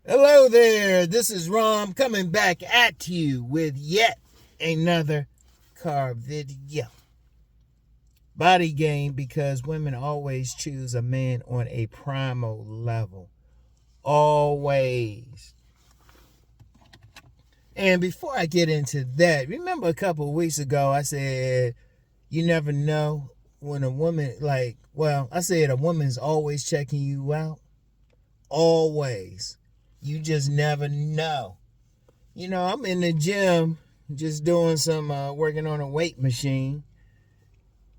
Hello there, this is Rom coming back at you with yet another car video. Body game, because women always choose a man on a primal level. Always. And before I get into that, remember a couple of weeks ago I said, you never know when a woman, I said a woman's always checking you out. Always. You just never know. You know, I'm in the gym just doing some working on a weight machine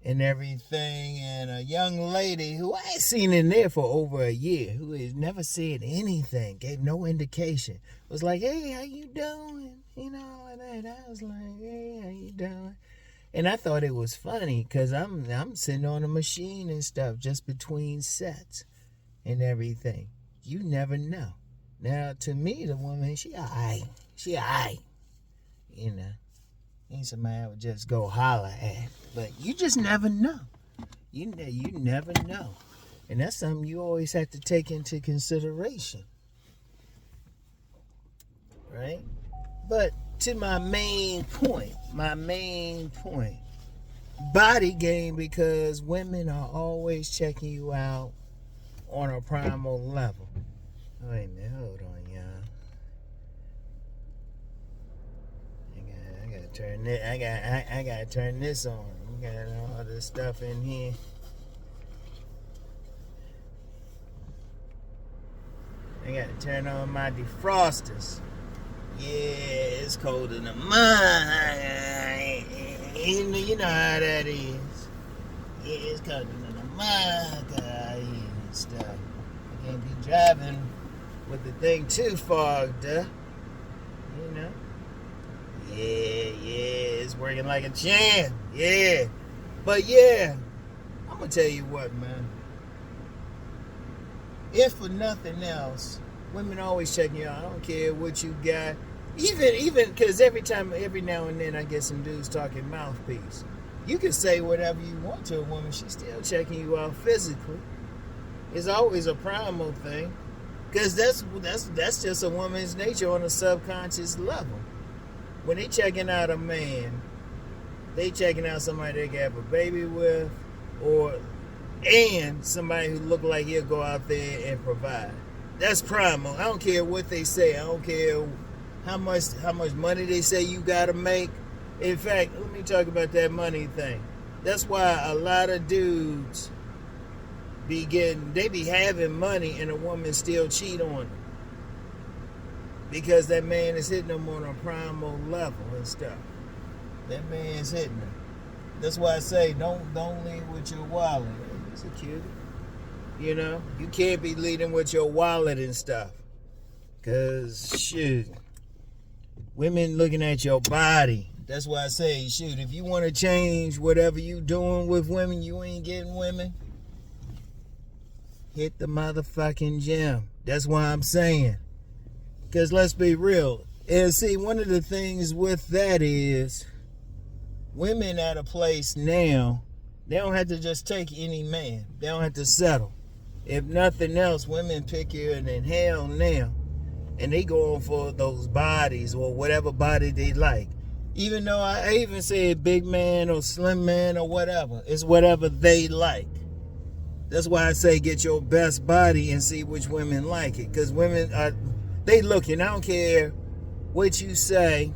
and everything, and a young lady who I ain't seen in there for over a year, who has never said anything, gave no indication, was like, hey, how you doing? You know, and I was like, hey, how you doing? And I thought it was funny because I'm sitting on a machine and stuff just between sets and everything. You never know. Now, to me, the woman, she alright. You know, ain't somebody I would just go holler at. But you just never know. You never know. And that's something you always have to take into consideration. Right? But to my main point. Body game, because women are always checking you out on a primal level. Wait a minute, hold on, y'all. I gotta turn this. I gotta turn this on. We got all this stuff in here. I gotta turn on my defrosters. Yeah, it's cold in the mud. You know how that is. Yeah, it's cold in the mud and stuff. I can't be driving with the thing too fogged up, you know. Yeah, it's working like a champ. Yeah, but yeah, I'm gonna tell you what, man. If for nothing else, women always check you out. I don't care what you got. Even because every now and then, I get some dudes talking mouthpiece. You can say whatever you want to a woman. She's still checking you out physically. It's always a primal thing. Because that's just a woman's nature on a subconscious level. When they checking out a man, they checking out somebody they can have a baby with, and somebody who look like he'll go out there and provide. That's primal. I don't care what they say. I don't care how much money they say you gotta make. In fact, let me talk about that money thing. That's why a lot of dudes they be having money and a woman still cheat on them. Because that man is hitting them on a primal level and stuff. That man's hitting them. That's why I say don't lead with your wallet. It's a cutie. You know, you can't be leading with your wallet and stuff. Cause shoot, women looking at your body. That's why I say, shoot, if you want to change whatever you doing with women, you ain't getting women. Hit the motherfucking gym. That's why I'm saying. Because let's be real. And see, one of the things with that is women at a place now, they don't have to just take any man. They don't have to settle. If nothing else, women pick you and then hell now. And they going for those bodies or whatever body they like. Even though I even said big man or slim man or whatever. It's whatever they like. That's why I say get your best body and see which women like it. Because women they looking. I don't care what you say,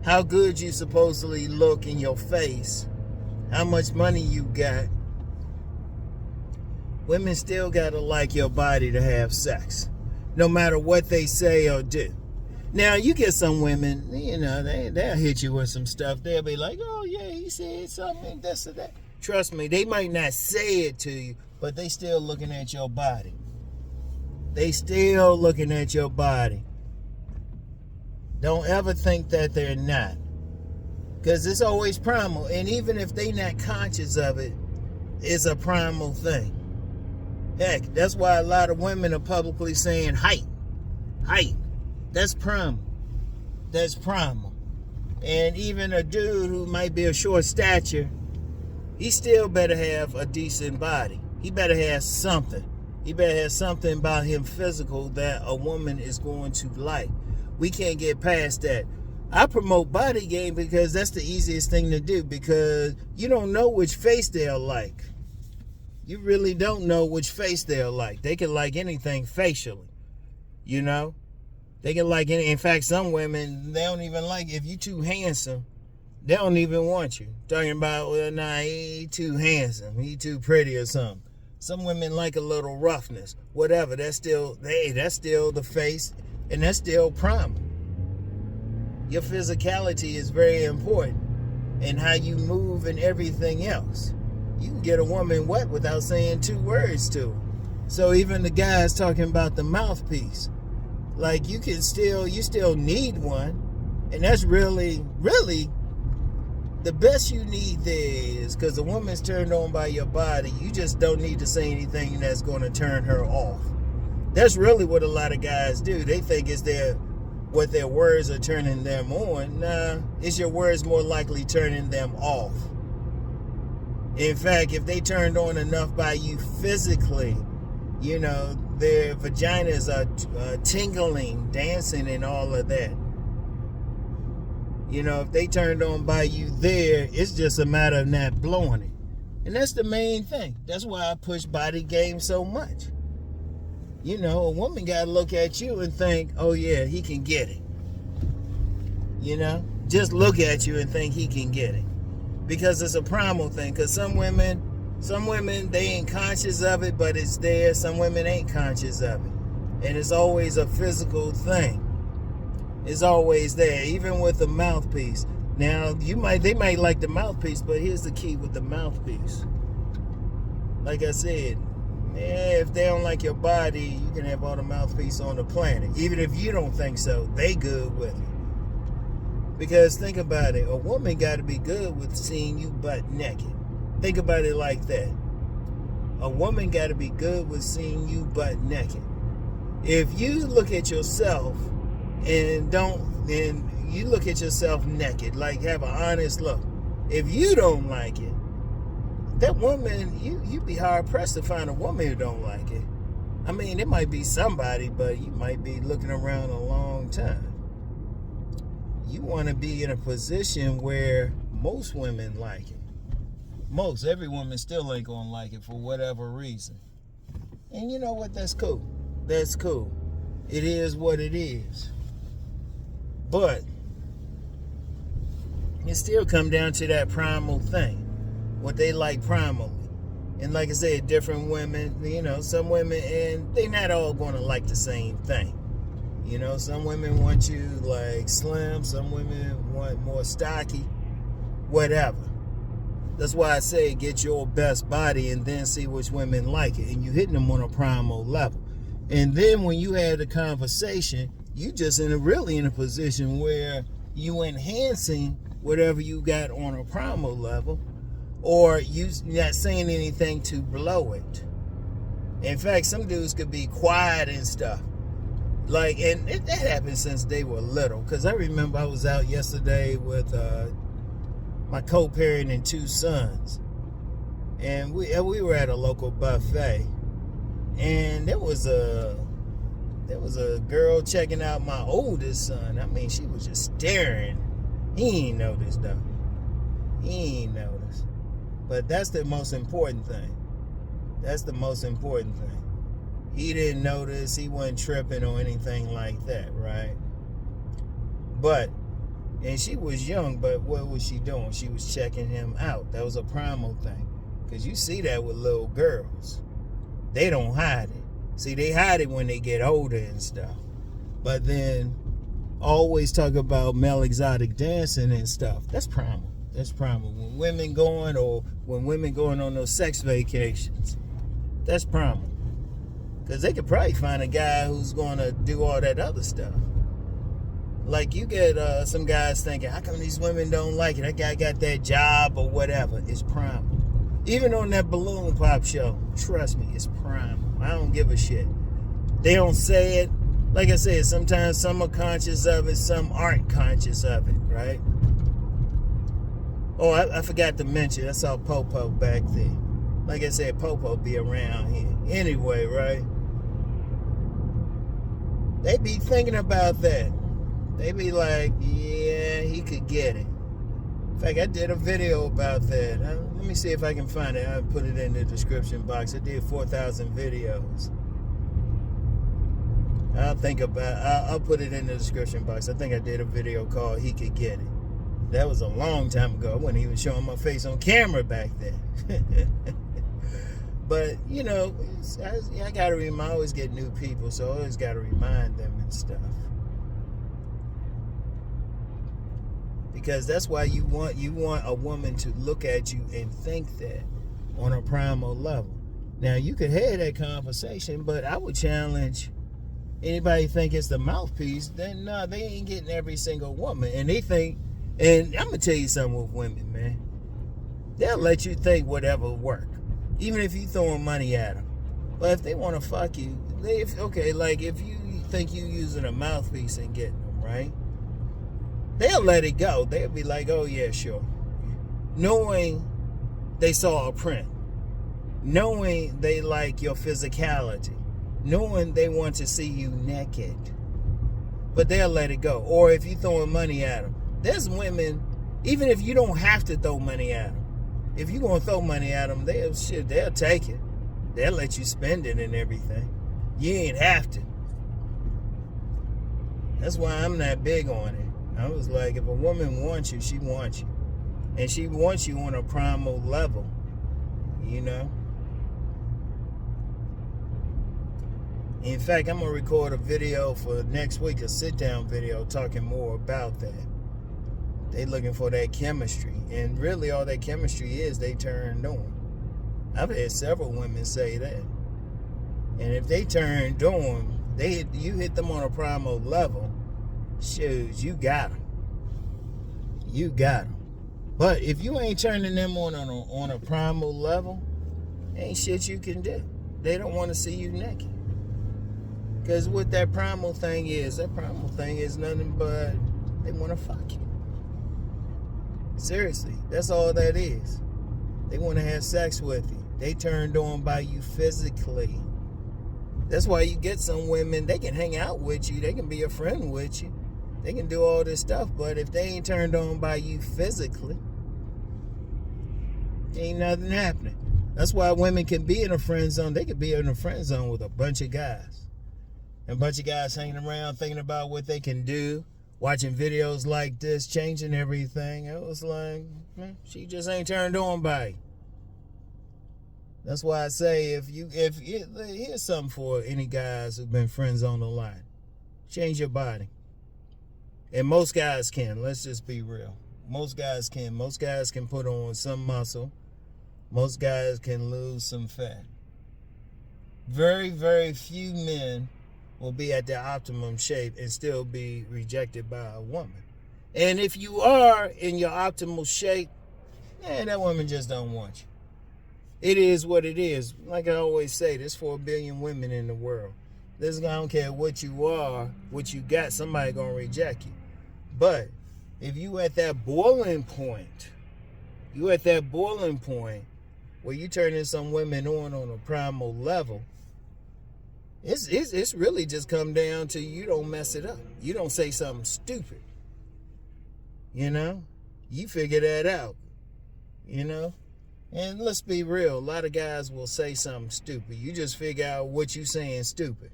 how good you supposedly look in your face, how much money you got. Women still gotta like your body to have sex, no matter what they say or do. Now, you get some women, you know, they'll hit you with some stuff. They'll be like, oh yeah, he said something, this or that. Trust me, they might not say it to you, but they still looking at your body. They still looking at your body. Don't ever think that they're not. Because it's always primal. And even if they not conscious of it, it's a primal thing. Heck, that's why a lot of women are publicly saying height. That's primal. And even a dude who might be a short stature, he still better have a decent body. He better have something. He better have something about him physical that a woman is going to like. We can't get past that. I promote body game because that's the easiest thing to do, because you don't know which face they'll like. You really don't know which face they'll like. They can like anything facially, you know? They can like any. In fact, some women, they don't even like if you too handsome. They don't even want you. Talking about, well, nah, he ain't too handsome. He too pretty or something. Some women like a little roughness. Whatever. That's still, hey, that's still the face, and that's still primal. Your physicality is very important, and how you move and everything else. You can get a woman wet without saying 2 words to her. So even the guys talking about the mouthpiece, like you still need one, and that's really the best you need there is, because the woman's turned on by your body. You just don't need to say anything that's going to turn her off. That's really what a lot of guys do. They think it's what their words are turning them on. Nah, it's your words more likely turning them off. In fact, if they turned on enough by you physically, you know, their vaginas are tingling, dancing, and all of that. You know, if they turned on by you there, it's just a matter of not blowing it. And that's the main thing. That's why I push body game so much. You know, a woman got to look at you and think, oh yeah, he can get it. You know, just look at you and think he can get it. Because it's a primal thing. Because some women, they ain't conscious of it, but it's there. Some women ain't conscious of it. And it's always a physical thing. It's always there, even with the mouthpiece. Now, they might like the mouthpiece, but here's the key with the mouthpiece. Like I said, if they don't like your body, you can have all the mouthpiece on the planet. Even if you don't think so, they good with it. Because think about it, a woman got to be good with seeing you butt naked. Think about it like that. A woman got to be good with seeing you butt naked. If you look at yourself and you look at yourself naked, like have an honest look. If you don't like it, that woman, you'd be hard pressed to find a woman who don't like it. I mean, it might be somebody, but you might be looking around a long time. You want to be in a position where most women like it. Every woman still ain't gonna like it for whatever reason. And you know what? That's cool. That's cool. It is what it is. But it still come down to that primal thing. What they like primally. And like I said, different women, you know, some women, and they not all gonna like the same thing. You know, some women want you like slim, some women want more stocky, whatever. That's why I say get your best body and then see which women like it. And you hitting them on a primal level. And then when you have the conversation, you just really in a position where you enhancing whatever you got on a primal level, or you not saying anything to blow it. In fact, some dudes could be quiet and stuff. Like, and that happened since they were little. Because I remember I was out yesterday with my co-parent and 2 sons. And we were at a local buffet. And there was a girl checking out my oldest son. I mean, she was just staring. He ain't noticed, though. He ain't noticed. But that's the most important thing. That's the most important thing. He didn't notice. He wasn't tripping or anything like that, right? But, and she was young, but what was she doing? She was checking him out. That was a primal thing. Because you see that with little girls. They don't hide it. See, they hide it when they get older and stuff. But then, always talk about male exotic dancing and stuff. That's primal. That's primal. When women going on those sex vacations, that's primal. Because they could probably find a guy who's going to do all that other stuff. Like you get some guys thinking, how come these women don't like it? That guy got that job or whatever. It's primal. Even on that balloon pop show, trust me, it's primal. I don't give a shit. They don't say it. Like I said, sometimes some are conscious of it, some aren't conscious of it, right? Oh, I forgot to mention, I saw Popo back there. Like I said, Popo be around here. Anyway, right? They be thinking about that. They be like, yeah, he could get it. In fact, I did a video about that. Let me see if I can find it. I'll put it in the description box. I did 4,000 videos. I'll put it in the description box. I think I did a video called He Could Get It. That was a long time ago. I wasn't even showing my face on camera back then. But, you know, I got to remind, I always get new people, so I always got to remind them and stuff. Because that's why you want a woman to look at you and think that on a primal level. Now, you could have that conversation, but I would challenge anybody think it's the mouthpiece, then no, they ain't getting every single woman. And they think, and I'm going to tell you something with women, man. They'll let you think whatever work, even if you throwing money at them. But if they want to fuck you, like if you think you using a mouthpiece and getting them, right? They'll let it go. They'll be like, oh yeah, sure. Knowing they saw a print. Knowing they like your physicality. Knowing they want to see you naked. But they'll let it go. Or if you throwing money at them. There's women, even if you don't have to throw money at them. If you're going to throw money at them, they'll take it. They'll let you spend it and everything. You ain't have to. That's why I'm not big on it. I was like, if a woman wants you, she wants you. And she wants you on a primal level, you know? In fact, I'm going to record a video for next week, a sit-down video talking more about that. They looking for that chemistry. And really all that chemistry is they turned on. I've had several women say that. And if they turned on, you hit them on a primal level, shoot, you got them. You got them. But if you ain't turning them on a primal level, ain't shit you can do. They don't want to see you naked. Because what that primal thing is nothing but they want to fuck you. Seriously, that's all that is. They want to have sex with you. They turned on by you physically. That's why you get some women, they can hang out with you, they can be a friend with you, they can do all this stuff, but if they ain't turned on by you physically, ain't nothing happening. That's why women can be in a friend zone. They can be in a friend zone with a bunch of guys. And a bunch of guys hanging around thinking about what they can do, watching videos like this, changing everything. It was like, man, she just ain't turned on by you. That's why I say here's something for any guys who've been friends on the line. Change your body. And most guys can. Let's just be real. Most guys can. Most guys can put on some muscle. Most guys can lose some fat. Very, very few men will be at their optimum shape and still be rejected by a woman. And if you are in your optimal shape, that woman just don't want you. It is what it is. Like I always say, there's 4 billion women in the world. I don't care what you are, what you got, somebody gonna reject you. But if you at that boiling point, where you turning some women on a primal level, it's really just come down to you don't mess it up. You don't say something stupid. You know? You figure that out. You know? And let's be real, a lot of guys will say something stupid. You just figure out what you saying stupid.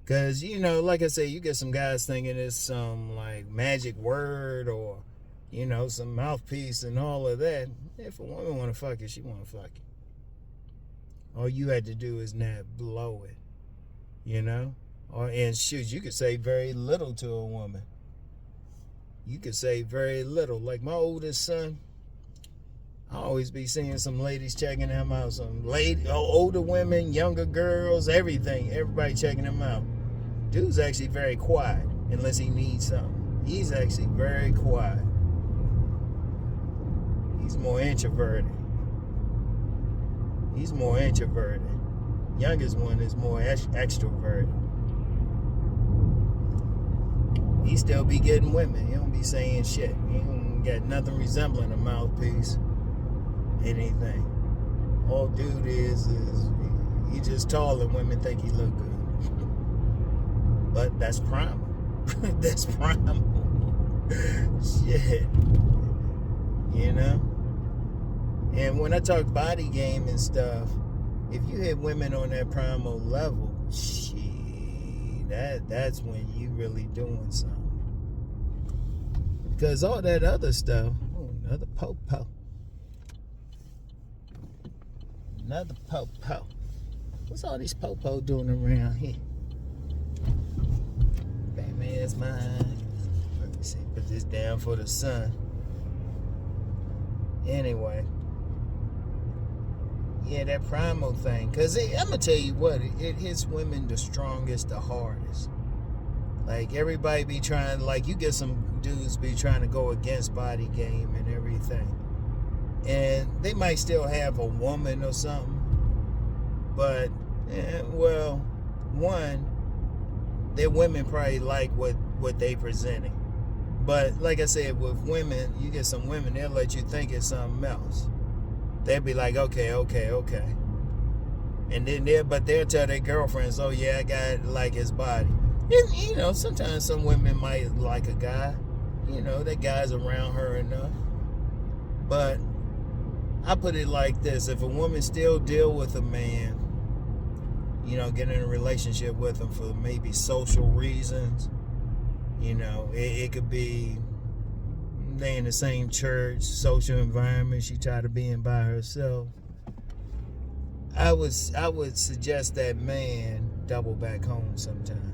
Because, you know, like I say, you get some guys thinking it's some, like, magic word or, you know, some mouthpiece and all of that. If a woman want to fuck you, she want to fuck you. All you had to do is not blow it, you know? And shoot, you could say very little to a woman. You could say very little. Like my oldest son, I always be seeing some ladies checking him out. Some older women, younger girls, everything. Everybody checking him out. Dude's actually very quiet unless he needs something. He's actually very quiet. He's more introverted. Youngest one is more extroverted. He still be getting women. He don't be saying shit. He don't got nothing resembling a mouthpiece. Anything. All dude is he just tall and women think he look good. But that's primal. That's primal. Shit. You know? And when I talk body game and stuff, if you hit women on that primal level, shit, that's when you really doing something. Because all that other stuff, another po-po. Another po-po. What's all these po-po doing around here? Batman's mine. Let me see, put this down for the sun. Anyway. Yeah, that primal thing. Because I'm going to tell you what, it hits women the strongest, the hardest. Like, everybody be trying, like, you get some dudes be trying to go against body game and everything. And they might still have a woman or something. But, well, one, their women probably like what they presenting. But, like I said, with women, you get some women, they'll let you think it's something else. They'll be like, okay. And then they'll tell their girlfriends, oh yeah, I got like his body. And, you know, sometimes some women might like a guy. You know, that guy's around her enough. But I put it like this. If a woman still deal with a man, you know, get in a relationship with him for maybe social reasons, you know, it could be they in the same church, social environment she tried to be in by herself. I would suggest that man double back home sometime.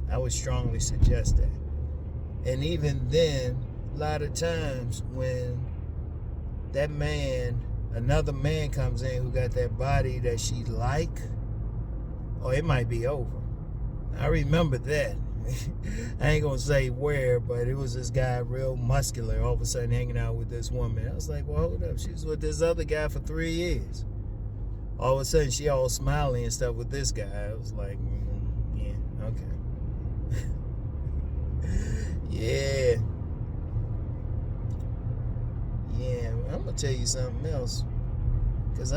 I would strongly suggest that. And even then, a lot of times when that man, another man comes in who got that body that she like, oh, it might be over. I remember that. I ain't gonna say where, but it was this guy real muscular all of a sudden hanging out with this woman. I was like, well, hold up, she was with this other guy for 3 years. All of a sudden she all smiling and stuff with this guy. I was like, yeah, okay. Yeah, I'm gonna tell you something else. Because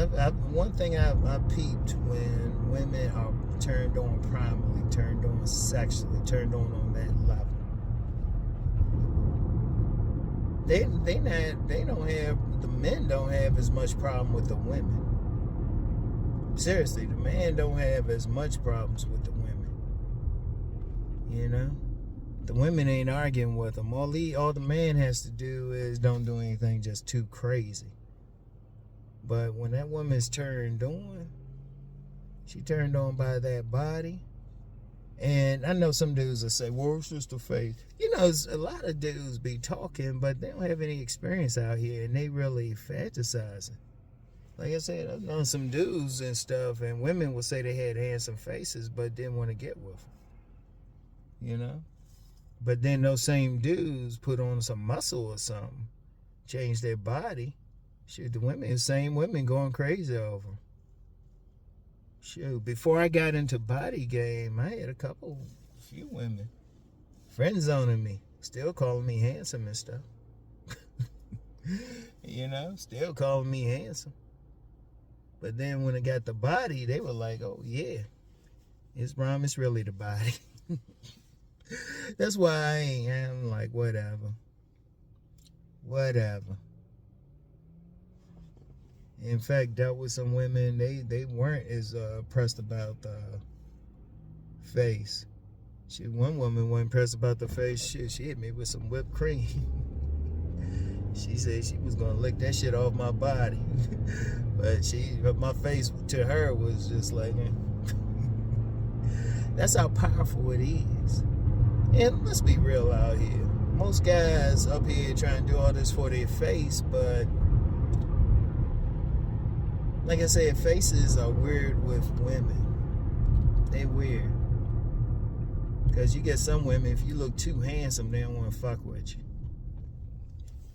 one thing I peeped when women are turned on primally, turned on sexually, turned on that level, they don't have, the men don't have as much problem with the women. Seriously, the man don't have as much problems with the women. You know? The women ain't arguing with them. All the man has to do is don't do anything just too crazy. But when that woman's turned on, she turned on by that body. And I know some dudes will say, well, it's just a face. You know, a lot of dudes be talking, but they don't have any experience out here, and they really fantasizing. Like I said, I've known some dudes and stuff, and women will say they had handsome faces, but didn't want to get with them. You know? But then those same dudes put on some muscle or something, change their body. Shoot, the same women going crazy over them. Shoot, before I got into body game, I had few women friend zoning me, still calling me handsome and stuff. You know, still calling me handsome. But then when I got the body, they were like, oh yeah, it's Rom, it's really the body. That's why I'm like, whatever. In fact, dealt with some women, they weren't as pressed about the face. One woman wasn't pressed about the face. Shit, she hit me with some whipped cream. She said she was gonna lick that shit off my body. But my face to her was just like, that's how powerful it is. And let's be real out here. Most guys up here trying to do all this for their face, but like I said, faces are weird with women. They weird. Because you get some women, if you look too handsome, they don't want to fuck with you.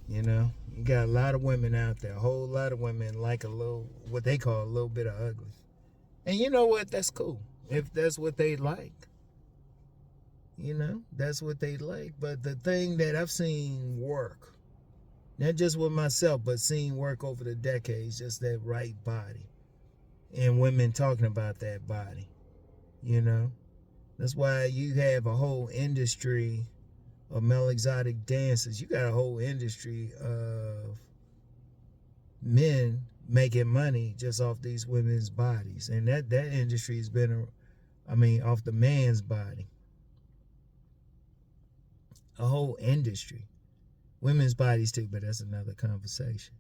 You know? You got a lot of women out there, a whole lot of women like what they call a little bit of ugly. And you know what? That's cool. If that's what they like. You know? That's what they like. But the thing that I've seen work Not just with myself, but seeing work over the decades, just that right body. And women talking about that body, you know? That's why you have a whole industry of male exotic dancers. You got a whole industry of men making money just off these women's bodies. And that industry has been, off the man's body. A whole industry. Women's bodies too, but that's another conversation.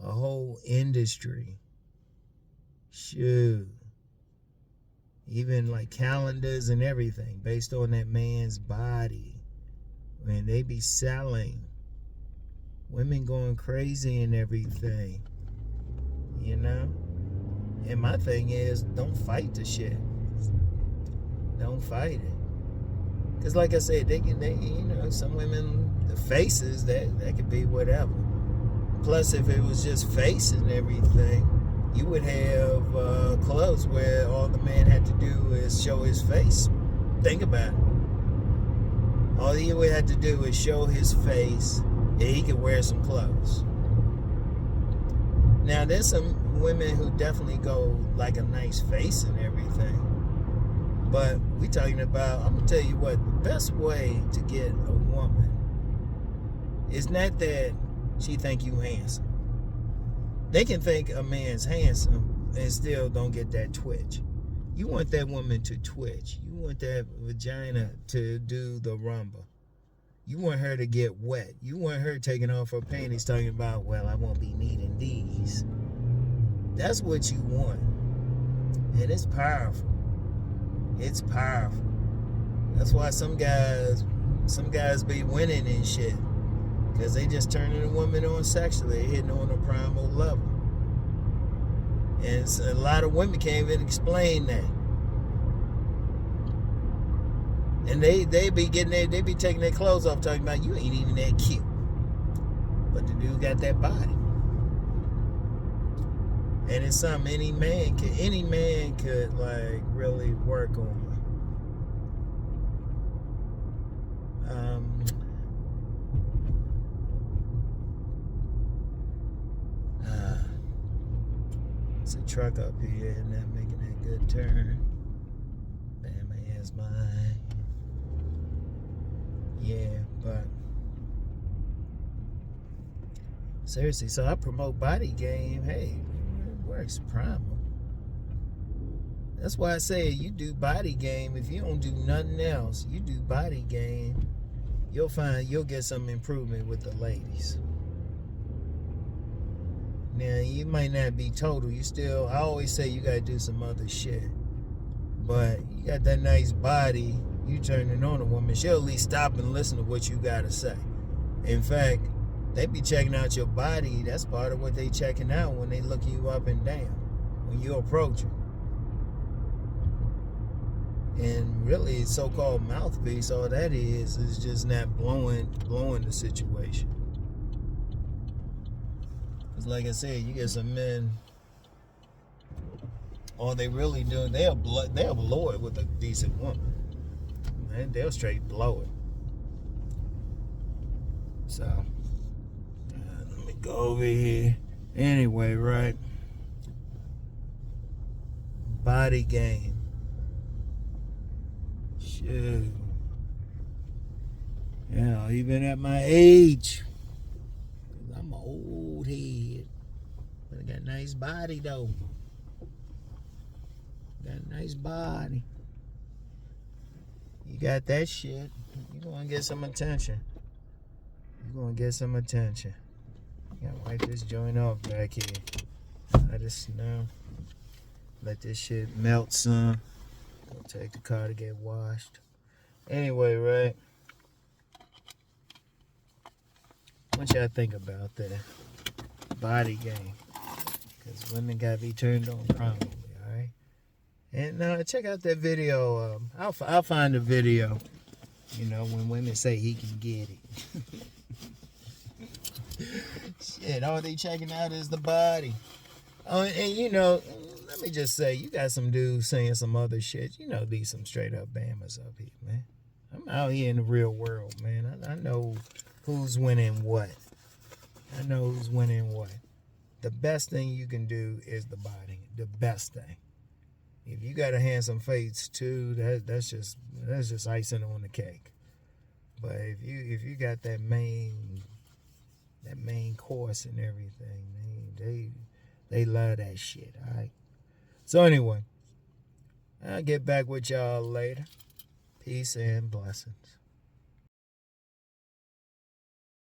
A whole industry. Shoot. Even like calendars and everything based on that man's body. Man, they be selling. Women going crazy and everything. You know? And my thing is, don't fight the shit. Don't fight it. Because like I said, they some women, the faces, that could be whatever. Plus, if it was just face and everything, you would have clubs where all the man had to do is show his face. Think about it. All he would have to do is show his face, and he could wear some clothes. Now, there's some women who definitely go like a nice face and everything. But we talking about, I'm going to tell you what, the best way to get a woman is not that she think you handsome. They can think a man's handsome and still don't get that twitch. You want that woman to twitch. You want that vagina to do the rumba. You want her to get wet. You want her taking off her panties talking about, well, I won't be needing these. That's what you want. And it's powerful. It's powerful. That's why some guys be winning and shit. Because they just turning a woman on sexually, hitting on a primal level. And a lot of women can't even explain that. And they be taking their clothes off talking about, you ain't even that cute. But the dude got that body. And it's something any man could like really work on. It's a truck up here and not making that good turn. Damn, my ass mine. Yeah, but seriously, so I promote body game. Hey, it works. Primal. That's why I say you do body game. If you don't do nothing else, you do body game, you'll find you'll get some improvement with the ladies. Now, you might not be total. I always say you gotta do some other shit. But you got that nice body, you turning on a woman, she'll at least stop and listen to what you gotta say. In fact, they be checking out your body. That's part of what they checking out when they look you up and down, when you approach them. And really, so-called mouthpiece, all that is just not blowing the situation. Because like I said, you get some men, all they really do, they'll blow it with a decent woman. Man, they'll straight blow it. So, let me go over here. Anyway, right? Body game. Shoot. Yeah, even at my age, I'm an old head, but I got a nice body though. Got a nice body. You got that shit, you're gonna get some attention. You're gonna get some attention. Gotta wipe this joint off back here. Let it snow. Let this shit melt some. Go take the car to get washed. Anyway, right? What y'all think about that body game? Because women gotta be turned on properly, alright? And check out that video. I'll find a video. You know, when women say he can get it. Shit, all they checking out is the body. And you know, let me just say, you got some dudes saying some other shit. You know, these some straight up bammers up here, man. I'm out here in the real world, man. I know who's winning what. I know who's winning what. The best thing you can do is the body. The best thing. If you got a handsome face too, that's just icing on the cake. But if you got that main course and everything, they love that shit. All right. So anyway, I'll get back with y'all later. Peace and blessings.